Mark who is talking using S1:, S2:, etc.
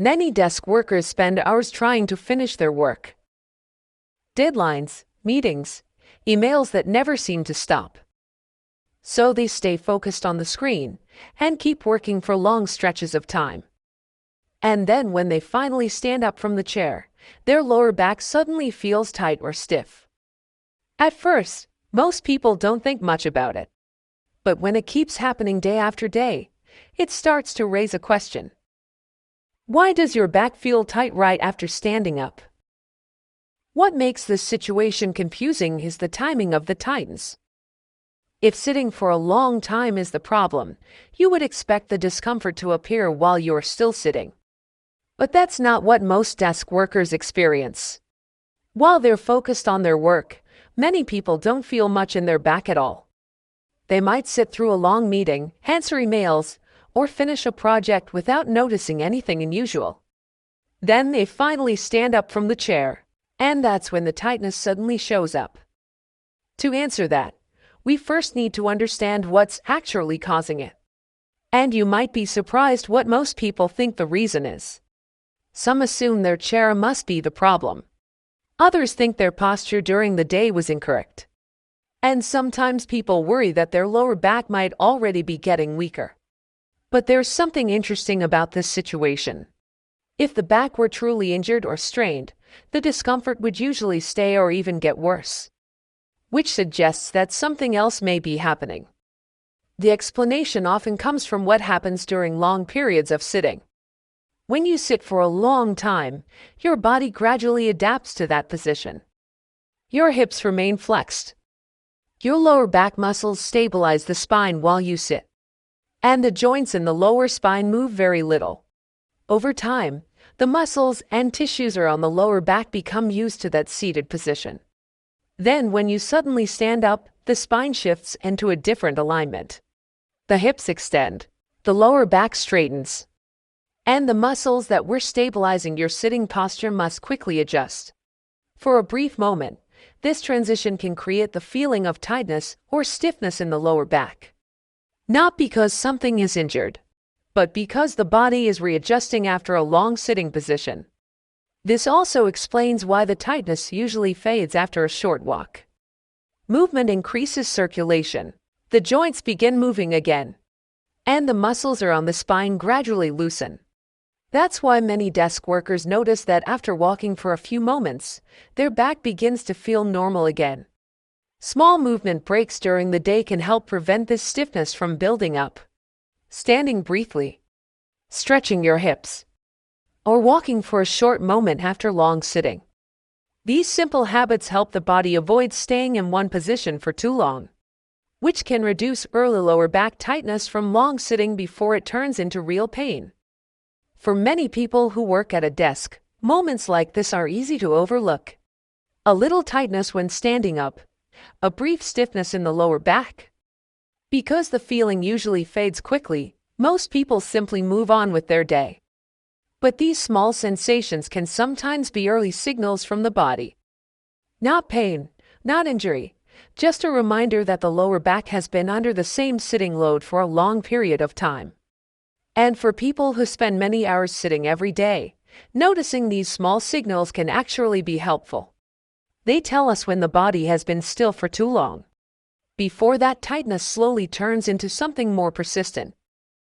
S1: Many desk workers spend hours trying to finish their work. Deadlines, meetings, emails that never seem to stop. So they stay focused on the screen and keep working for long stretches of time. And then when they finally stand up from the chair, their lower back suddenly feels tight or stiff. At first, most people don't think much about it. But when it keeps happening day after day, it starts to raise a question. Why does your back feel tight right after standing up? What makes this situation confusing is the timing of the tightness. If sitting for a long time is the problem, you would expect the discomfort to appear while you're still sitting. But that's not what most desk workers experience. While they're focused on their work, many people don't feel much in their back at all. They might sit through a long meeting, answer emails, or finish a project without noticing anything unusual. Then they finally stand up from the chair, and that's when the tightness suddenly shows up. To answer that, we first need to understand what's actually causing it. And you might be surprised what most people think the reason is. Some assume their chair must be the problem. Others think their posture during the day was incorrect. And sometimes people worry that their lower back might already be getting weaker. But there's something interesting about this situation. If the back were truly injured or strained, the discomfort would usually stay or even get worse, which suggests that something else may be happening. The explanation often comes from what happens during long periods of sitting. When you sit for a long time, your body gradually adapts to that position. Your hips remain flexed. Your lower back muscles stabilize the spine while you sit. And the joints in the lower spine move very little. Over time, the muscles and tissues around the lower back become used to that seated position. Then when you suddenly stand up, the spine shifts into a different alignment. The hips extend, the lower back straightens, and the muscles that were stabilizing your sitting posture must quickly adjust. For a brief moment, this transition can create the feeling of tightness or stiffness in the lower back. Not because something is injured, but because the body is readjusting after a long sitting position. This also explains why the tightness usually fades after a short walk. Movement increases circulation, the joints begin moving again, and the muscles around the spine gradually loosen. That's why many desk workers notice that after walking for a few moments, their back begins to feel normal again. Small movement breaks during the day can help prevent this stiffness from building up. Standing briefly, stretching your hips, or walking for a short moment after long sitting. These simple habits help the body avoid staying in one position for too long, which can reduce early lower back tightness from long sitting before it turns into real pain. For many people who work at a desk, moments like this are easy to overlook. A little tightness when standing up, a brief stiffness in the lower back. Because the feeling usually fades quickly, most people simply move on with their day. But these small sensations can sometimes be early signals from the body. Not pain, not injury, just a reminder that the lower back has been under the same sitting load for a long period of time. And for people who spend many hours sitting every day, noticing these small signals can actually be helpful. They tell us when the body has been still for too long, before that tightness slowly turns into something more persistent.